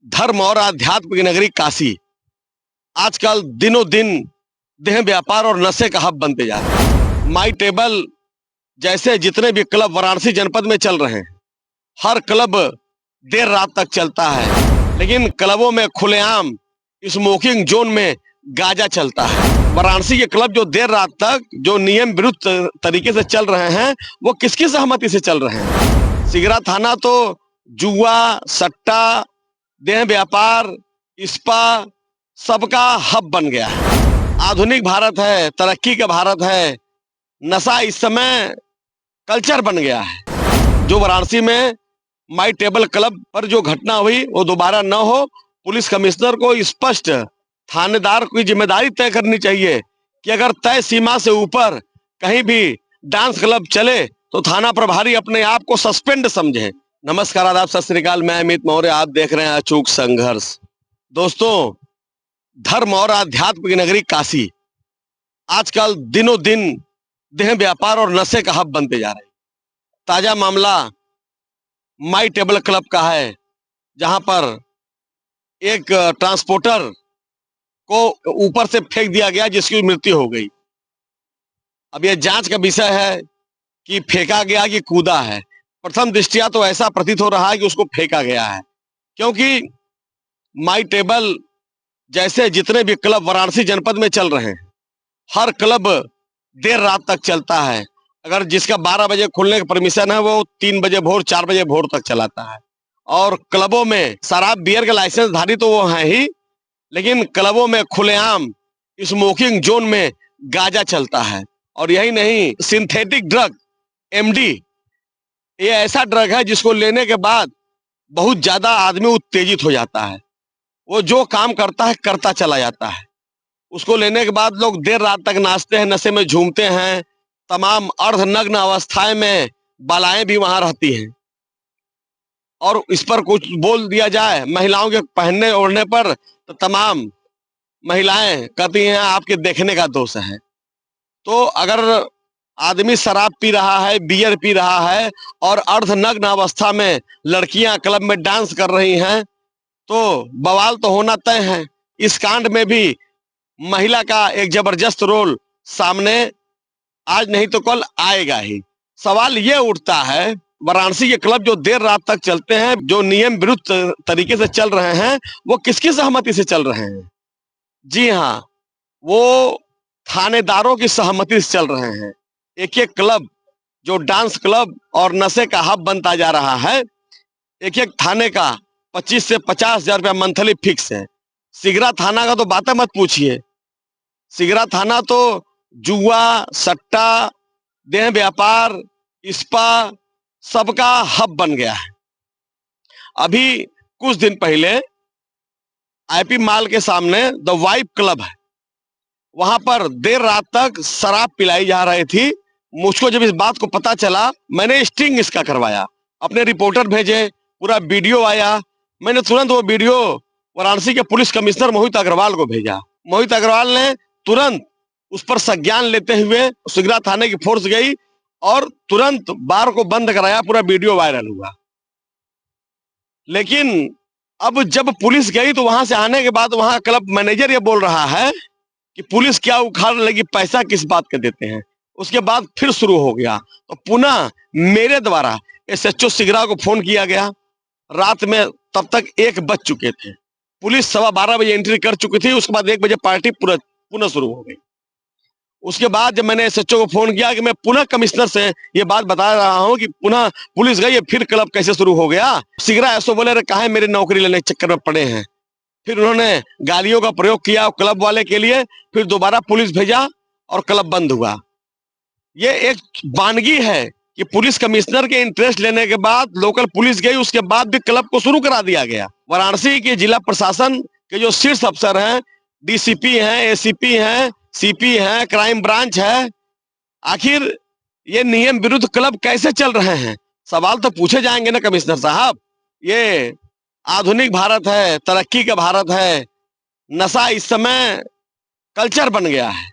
धर्म और आध्यात्म की नगरी काशी आजकल दिनों दिन देह व्यापार और नशे का हब बनते जा रहे हैं। माई टेबल जैसे जितने भी क्लब वाराणसी जनपद में चल रहे हैं, हर क्लब देर रात तक चलता है, लेकिन क्लबों में खुलेआम स्मोकिंग जोन में गांजा चलता है। वाराणसी के क्लब जो देर रात तक जो नियम विरुद्ध तरीके से चल रहे हैं, वो किसकी सहमति से चल रहे हैं? सिगरा थाना तो जुआ, सट्टा, देह व्यापार, स्पा सबका हब बन गया है। आधुनिक भारत है, तरक्की का भारत है, नशा इस समय कल्चर बन गया है। जो वाराणसी में माई टेबल क्लब पर जो घटना हुई वो दोबारा न हो, पुलिस कमिश्नर को स्पष्ट थानेदार की जिम्मेदारी तय करनी चाहिए कि अगर तय सीमा से ऊपर कहीं भी डांस क्लब चले तो थाना प्रभारी अपने आप को सस्पेंड समझे। नमस्कार, आदाब, सत श्री अकाल। मैं अमित मौर्य, आप देख रहे हैं अचूक संघर्ष। दोस्तों, धर्म और आध्यात्म की नगरी काशी आजकल दिनों दिन देह व्यापार और नशे का हब बनते जा रहे हैं। ताजा मामला माई टेबल क्लब का है, जहां पर एक ट्रांसपोर्टर को ऊपर से फेंक दिया गया, जिसकी मृत्यु हो गई। अब यह जांच का विषय है कि फेंका गया कि कूदा है। प्रथम दृष्टया तो ऐसा प्रतीत हो रहा है कि उसको फेंका गया है, क्योंकि माई टेबल जैसे जितने भी क्लब वाराणसी जनपद में चल रहे हैं, हर क्लब देर रात तक चलता है। अगर जिसका 12 बजे खुलने का परमिशन है, वो 3 बजे भोर, 4 बजे भोर तक चलाता है। और क्लबों में शराब बियर के लाइसेंस धारी तो वो हैं ही, लेकिन क्लबों में खुलेआम स्मोकिंग जोन में गांजा चलता है। और यही नहीं, सिंथेटिक ड्रग एमडी, ये ऐसा ड्रग है जिसको लेने के बाद बहुत ज्यादा आदमी उत्तेजित हो जाता है। वो जो काम करता है करता चला जाता है। उसको लेने के बाद लोग देर रात तक नाचते हैं, नशे में झूमते हैं। तमाम अर्धनग्न अवस्थाएं में बालाएं भी वहां रहती हैं। और इस पर कुछ बोल दिया जाए महिलाओं के पहनने ओढ़ने पर, तो तमाम महिलाएं कहती हैं आपके देखने का दोष है। तो अगर आदमी शराब पी रहा है, बियर पी रहा है और अर्धनग्न अवस्था में लड़कियां क्लब में डांस कर रही हैं, तो बवाल तो होना तय है। इस कांड में भी महिला का एक जबरदस्त रोल सामने आज नहीं तो कल आएगा ही। सवाल ये उठता है, वाराणसी के क्लब जो देर रात तक चलते हैं, जो नियम विरुद्ध तरीके से चल रहे हैं, वो किसकी सहमति से चल रहे हैं? जी हाँ, वो थानेदारों की सहमति से चल रहे हैं। एक एक क्लब जो डांस क्लब और नशे का हब बनता जा रहा है, एक एक थाने का 25 से 50,000 रुपया मंथली फिक्स है। सिगरा थाना का तो बातें मत पूछिए। सिगरा थाना तो जुआ, सट्टा, देह व्यापार, स्पा सबका हब बन गया है। अभी कुछ दिन पहले आईपी मॉल के सामने द वाइफ क्लब है, वहां पर देर रात तक शराब पिलाई जा रही थी। मुझको जब इस बात को पता चला, मैंने स्टिंग इसका करवाया, अपने रिपोर्टर भेजे, पूरा वीडियो आया। मैंने तुरंत वो वीडियो वाराणसी के पुलिस कमिश्नर मोहित अग्रवाल को भेजा। मोहित अग्रवाल ने तुरंत उस पर संज्ञान लेते हुए सिगरा थाने की फोर्स गई और तुरंत बार को बंद कराया। पूरा वीडियो वायरल हुआ। लेकिन अब जब पुलिस गई तो वहां से आने के बाद वहां क्लब मैनेजर ये बोल रहा है कि पुलिस क्या उखाड़ लेगी, पैसा किस बात के देते हैं। उसके बाद फिर शुरू हो गया। तो पुनः मेरे द्वारा एसएचओ सिगरा को फोन किया गया। रात में तब तक 1 बज चुके थे। पुलिस 12:15 बजे एंट्री कर चुकी थी। उसके बाद 1 बजे पार्टी पुनः शुरू हो गई। उसके बाद जब मैंने एसएचओ को फोन किया कि मैं पुनः कमिश्नर से ये बात बता रहा हूं कि पुनः पुलिस गई है, फिर क्लब कैसे शुरू हो गया, सिगरा एसओ बोले रे काहे मेरी नौकरी लेने के चक्कर में पड़े हैं। फिर उन्होंने गालियों का प्रयोग किया क्लब वाले के लिए। फिर दोबारा पुलिस भेजा और क्लब बंद हुआ। ये एक वानगी है कि पुलिस कमिश्नर के इंटरेस्ट लेने के बाद लोकल पुलिस गई, उसके बाद भी क्लब को शुरू करा दिया गया। वाराणसी के जिला प्रशासन के जो शीर्ष अफसर हैं, डीसीपी हैं, एसीपी हैं, सीपी हैं, क्राइम ब्रांच है, आखिर ये नियम विरुद्ध क्लब कैसे चल रहे हैं? सवाल तो पूछे जाएंगे ना कमिश्नर साहब। ये आधुनिक भारत है, तरक्की का भारत है, नशा इस समय कल्चर बन गया है।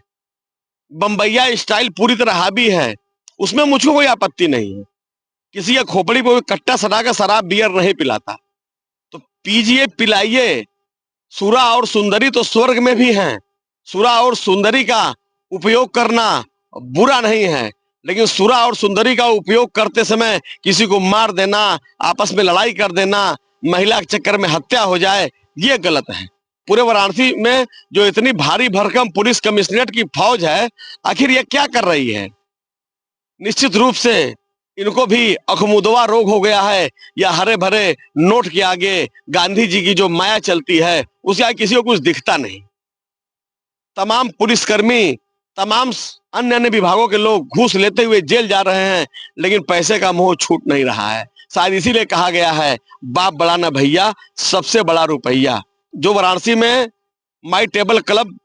बम्बैया स्टाइल पूरी तरह हावी है, उसमें मुझको कोई आपत्ति नहीं है। किसी का खोपड़ी पे कट्टा सटा का शराब बियर नहीं पिलाता। तो पीजिए पिलाइए, सुरा और सुंदरी तो स्वर्ग में भी हैं। सुरा और सुंदरी का उपयोग करना बुरा नहीं है, लेकिन सुरा और सुंदरी का उपयोग करते समय किसी को मार देना, आपस में लड़ाई कर देना, महिला के चक्कर में हत्या हो जाए, ये गलत है। पूरे वाराणसी में जो इतनी भारी भरकम पुलिस कमिश्नरेट की फौज है, आखिर ये क्या कर रही है? निश्चित रूप से इनको भी अखमुदवा रोग हो गया है, या हरे भरे नोट के आगे गांधी जी की जो माया चलती है उसके आगे किसी को कुछ दिखता नहीं। तमाम पुलिसकर्मी, तमाम अन्य अन्य विभागों के लोग घूस लेते हुए जेल जा रहे हैं, लेकिन पैसे का मोह छूट नहीं रहा है। शायद इसीलिए कहा गया है, बाप बड़ा ना भैया, सबसे बड़ा रुपया। जो वाराणसी में माई टेबल क्लब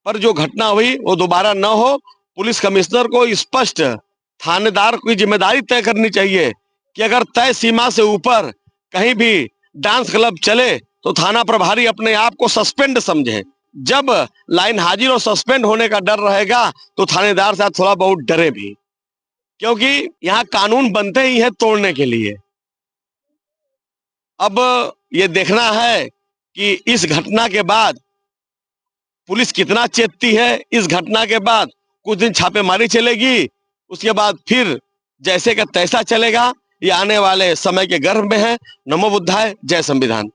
पर जो घटना हुई वो दोबारा न हो, पुलिस कमिश्नर को स्पष्ट थानेदार की जिम्मेदारी तय करनी चाहिए कि अगर तय सीमा से ऊपर कहीं भी डांस क्लब चले तो थाना प्रभारी अपने आप को सस्पेंड समझे। जब लाइन हाजिर और सस्पेंड होने का डर रहेगा तो थानेदार साहब थोड़ा बहुत डरे भी, क्योंकि यहाँ कानून बनते ही है तोड़ने के लिए। अब ये देखना है कि इस घटना के बाद पुलिस कितना चेतती है। इस घटना के बाद कुछ दिन छापेमारी चलेगी, उसके बाद फिर जैसे का तैसा चलेगा। ये आने वाले समय के गर्भ में है। नमो बुद्धाय, जय संविधान।